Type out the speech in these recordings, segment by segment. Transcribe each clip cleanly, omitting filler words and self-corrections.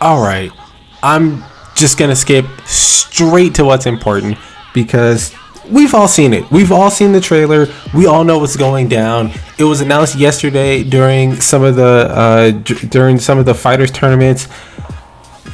All right, I'm just gonna skip straight to what's important because we've all seen it. We've all seen the trailer. We all know what's going down. It was announced yesterday during some of the fighters tournaments.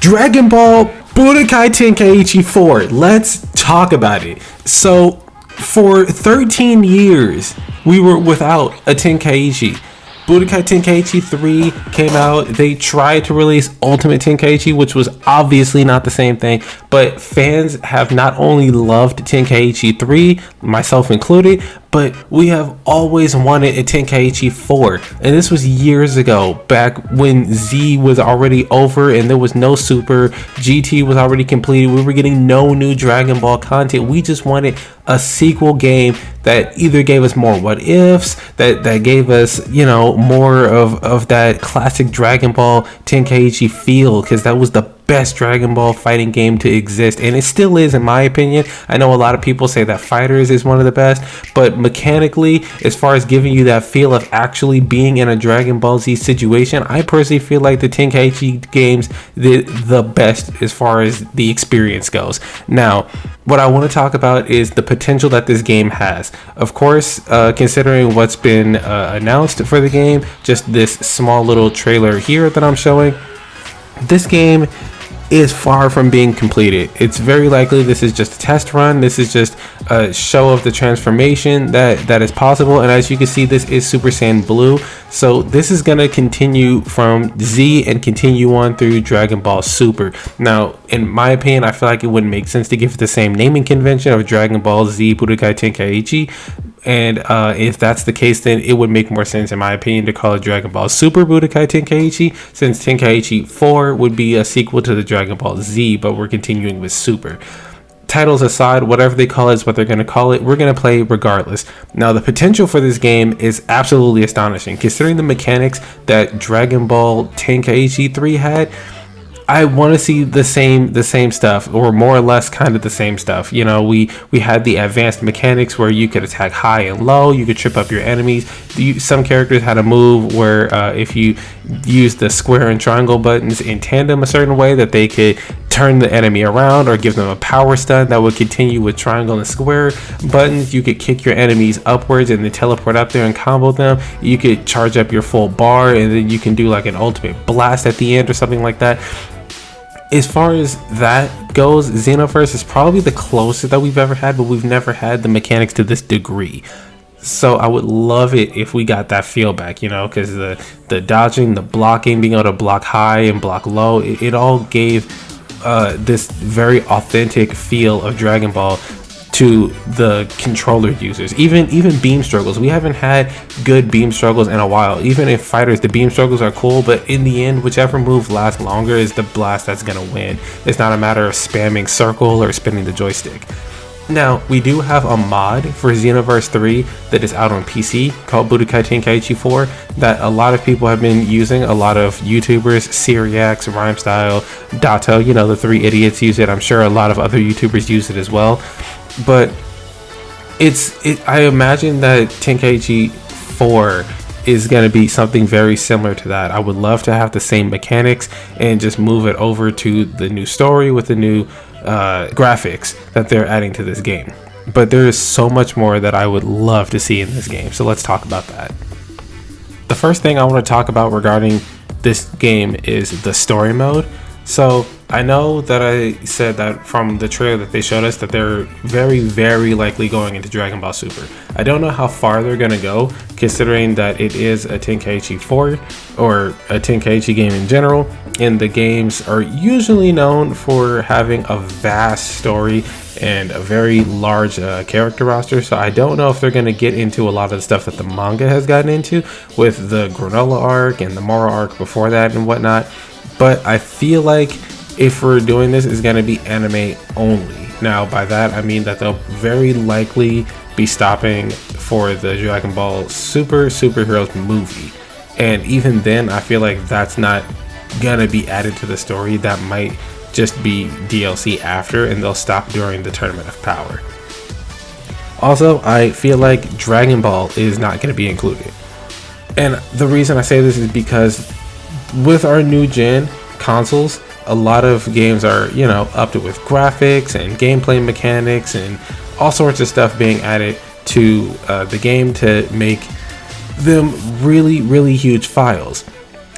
Dragon Ball Budokai Tenkaichi 4. Let's talk about it. So, for 13 years, we were without a Tenkaichi. Budokai Tenkaichi 3 came out. They tried to release Ultimate Tenkaichi, which was obviously not the same thing. But fans have not only loved Tenkaichi 3, myself included, but we have always wanted a Tenkaichi 4. And this was years ago, back when Z was already over and there was no Super. GT was already completed. We were getting no new Dragon Ball content. We just wanted a sequel game that either gave us more what ifs, that gave us, more of that classic Dragon Ball Tenkaichi feel, because that was the best Dragon Ball fighting game to exist, and it still is, in my opinion. I know a lot of people say that Fighters is one of the best, but mechanically, as far as giving you that feel of actually being in a Dragon Ball Z situation, I personally feel like the Tenkaichi games did the best as far as the experience goes. Now, what I want to talk about is the potential that this game has. Of course, considering what's been announced for the game, just this small little trailer here that I'm showing, this game is far from being completed. It's very likely this is just a test run. This is just a show of the transformation that is possible. And as you can see, this is Super Saiyan Blue. So this is going to continue from Z and continue on through Dragon Ball Super. Now, in my opinion, I feel like it wouldn't make sense to give it the same naming convention of Dragon Ball Z Budokai Tenkaichi. And if that's the case, then it would make more sense, in my opinion, to call it Dragon Ball Super Budokai Tenkaichi, since Tenkaichi 4 would be a sequel to the Dragon Ball Z, but we're continuing with Super. Titles aside, whatever they call it is what they're going to call it. We're going to play regardless. Now, the potential for this game is absolutely astonishing. Considering the mechanics that Dragon Ball Tenkaichi 3 had, I want to see the same stuff, or more or less kind of the same stuff. We had the advanced mechanics where you could attack high and low, you could trip up your enemies. Some characters had a move where if you use the square and triangle buttons in tandem a certain way, that they could turn the enemy around or give them a power stun that would continue with triangle and square buttons. You could kick your enemies upwards and then teleport up there and combo them. You could charge up your full bar and then you can do like an ultimate blast at the end or something like that. As far as that goes, Xenoverse is probably the closest that we've ever had, but we've never had the mechanics to this degree. So I would love it if we got that feel back, because the dodging, the blocking, being able to block high and block low, it all gave this very authentic feel of Dragon Ball to the controller users. Even beam struggles, we haven't had good beam struggles in a while. Even in Fighters, the beam struggles are cool, but in the end, whichever move lasts longer is the blast that's gonna win. It's not a matter of spamming circle or spinning the joystick. Now, we do have a mod for Xenoverse 3 that is out on PC called Budokai Tenkaichi 4 that a lot of people have been using. A lot of YouTubers, Syriax, Rhymestyle, Dato, the three idiots use it. I'm sure a lot of other YouTubers use it as well. But I imagine that Tenkaichi 4 is going to be something very similar to that. I would love to have the same mechanics and just move it over to the new story with the new graphics that they're adding to this game. But there is so much more that I would love to see in this game. So let's talk about that. The first thing I want to talk about regarding this game is the story mode. So I know that I said that from the trailer that they showed us that they're very, very likely going into Dragon Ball Super. I don't know how far they're going to go, considering that it is a Tenkaichi 4 or a Tenkaichi game in general, and the games are usually known for having a vast story and a very large character roster. So I don't know if they're going to get into a lot of the stuff that the manga has gotten into with the Granola arc and the Moro arc before that and whatnot. But I feel like if we're doing this, it's going to be anime only. Now, by that, I mean that they'll very likely be stopping for the Dragon Ball Super Superheroes movie. And even then, I feel like that's not going to be added to the story. That might just be DLC after, and they'll stop during the Tournament of Power. Also, I feel like Dragon Ball is not going to be included. And the reason I say this is because with our new gen consoles, a lot of games are, upped with graphics and gameplay mechanics and all sorts of stuff being added to the game to make them really, really huge files.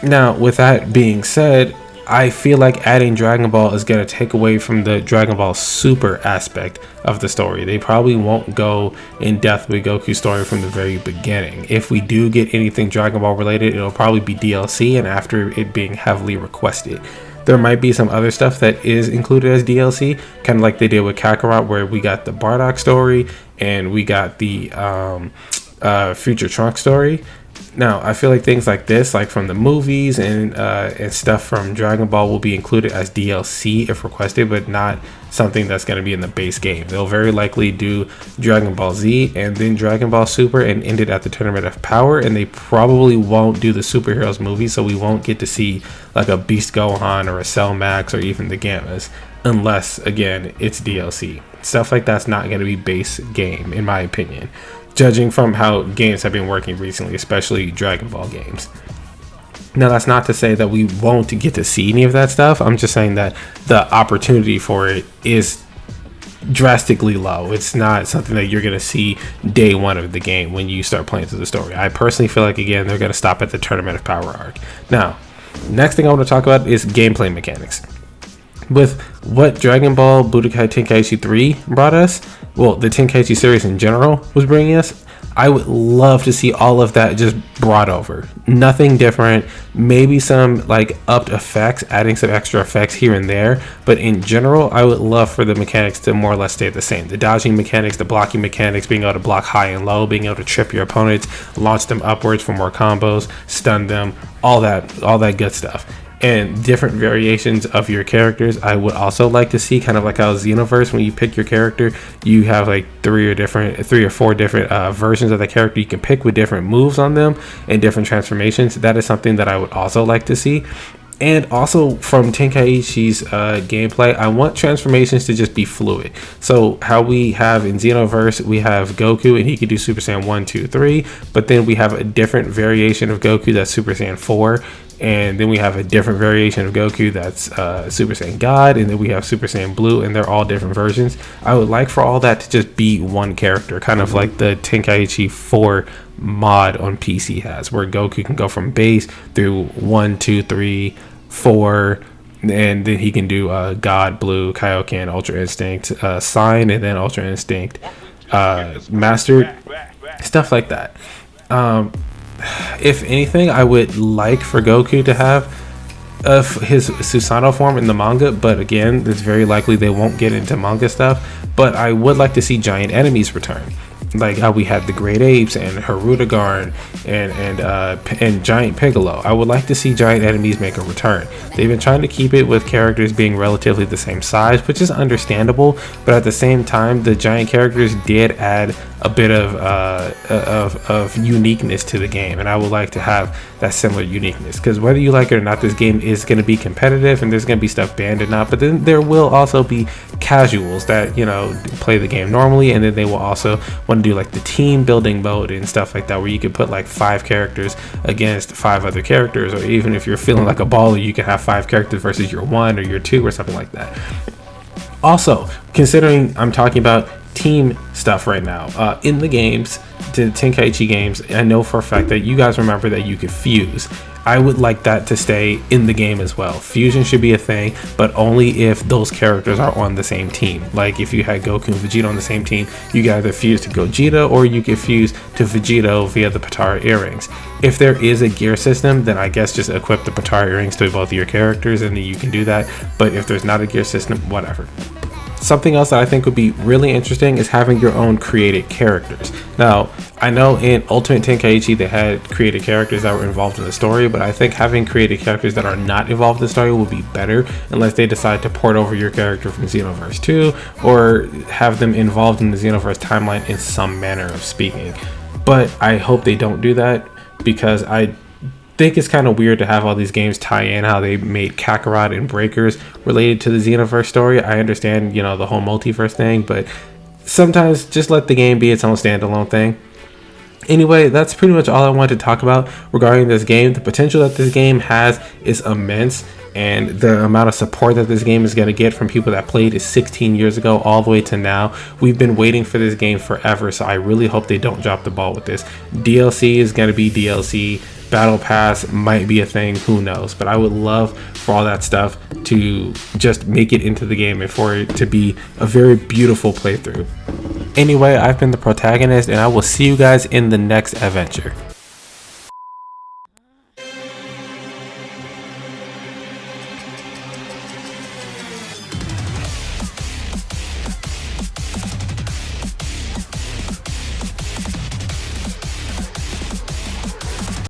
Now, with that being said, I feel like adding Dragon Ball is going to take away from the Dragon Ball Super aspect of the story. They probably won't go in depth with Goku's story from the very beginning. If we do get anything Dragon Ball related, it'll probably be DLC and after it being heavily requested. There might be some other stuff that is included as DLC, kind of like they did with Kakarot, where we got the Bardock story and we got the Future Trunks story. Now, I feel like things like this, like from the movies and stuff from Dragon Ball, will be included as DLC if requested, but not something that's going to be in the base game. They'll very likely do Dragon Ball Z and then Dragon Ball Super and end it at the Tournament of Power, and they probably won't do the superheroes movie, so we won't get to see like a Beast Gohan or a Cell Max or even the Gammas, unless, again, it's DLC. Stuff like that's not going to be base game, in my opinion, judging from how games have been working recently, especially Dragon Ball games. Now, that's not to say that we won't get to see any of that stuff. I'm just saying that the opportunity for it is drastically low. It's not something that you're going to see day one of the game when you start playing through the story. I personally feel like, again, they're going to stop at the Tournament of Power arc. Now, next thing I want to talk about is gameplay mechanics. With what Dragon Ball Budokai Tenkaichi 3 brought us, well, the Tenkaichi series in general was bringing us, I would love to see all of that just brought over. Nothing different, maybe some like upped effects, adding some extra effects here and there, but in general, I would love for the mechanics to more or less stay the same. The dodging mechanics, the blocking mechanics, being able to block high and low, being able to trip your opponents, launch them upwards for more combos, stun them, all that good stuff. And different variations of your characters. I would also like to see, kind of like how Xenoverse, when you pick your character, you have like three or four different versions of the character you can pick with different moves on them and different transformations. That is something that I would also like to see. And also from Tenkaichi's gameplay, I want transformations to just be fluid. So how we have in Xenoverse, we have Goku and he can do Super Saiyan 1, 2, 3, but then we have a different variation of Goku that's Super Saiyan 4, and then we have a different variation of Goku that's Super Saiyan God, and then we have Super Saiyan Blue, and they're all different versions. I would like for all that to just be one character, kind of like the Tenkaichi 4 mod on PC has, where Goku can go from base through 1, 2, 3, 4, and then he can do God, Blue, Kaioken, Ultra Instinct, Sign, and then Ultra Instinct Mastered, stuff like that. If anything, I would like for Goku to have his Susanoo form in the manga, but again, it's very likely they won't get into manga stuff. But I would like to see giant enemies return, like how we had the Great Apes and Hirudegarn and Giant Piccolo. I would like to see giant enemies make a return. They've been trying to keep it with characters being relatively the same size, which is understandable, but at the same time, the giant characters did add a bit of uniqueness to the game, and I would like to have that similar uniqueness, because whether you like it or not, this game is going to be competitive and there's going to be stuff banned and not, but then there will also be casuals that, you know, play the game normally, and then they will also want to do like the team building mode and stuff like that, where you could put like 5 characters against 5 other characters, or even if you're feeling like a baller, you can have 5 characters versus your 1 or your 2 or something like that. Also, considering I'm talking about team stuff right now, in the games, the Tenkaichi games, I know for a fact that you guys remember that you could fuse. I would like that to stay in the game as well. Fusion should be a thing, but only if those characters are on the same team. Like if you had Goku and Vegeta on the same team, you can either fuse to Gogeta or you can fuse to Vegito via the Potara earrings. If there is a gear system, then I guess just equip the Potara earrings to both of your characters and then you can do that. But if there's not a gear system, whatever. Something else that I think would be really interesting is having your own created characters. Now, I know in Ultimate Tenkaichi they had created characters that were involved in the story, but I think having created characters that are not involved in the story will be better, unless they decide to port over your character from Xenoverse 2 or have them involved in the Xenoverse timeline in some manner of speaking. But I hope they don't do that, because I think it's kind of weird to have all these games tie in how they made Kakarot and Breakers related to the Xenoverse story. I understand, you know, the whole multiverse thing, but sometimes just let the game be its own standalone thing. Anyway, that's pretty much all I wanted to talk about regarding this game. The potential that this game has is immense. and the amount of support that this game is going to get from people that played it 16 years ago all the way to now. We've been waiting for this game forever, so I really hope they don't drop the ball with this. DLC is going to be DLC. Battle Pass might be a thing, who knows, but I would love for all that stuff to just make it into the game and for it to be a very beautiful playthrough. Anyway, I've been the protagonist, and I will see you guys in the next adventure.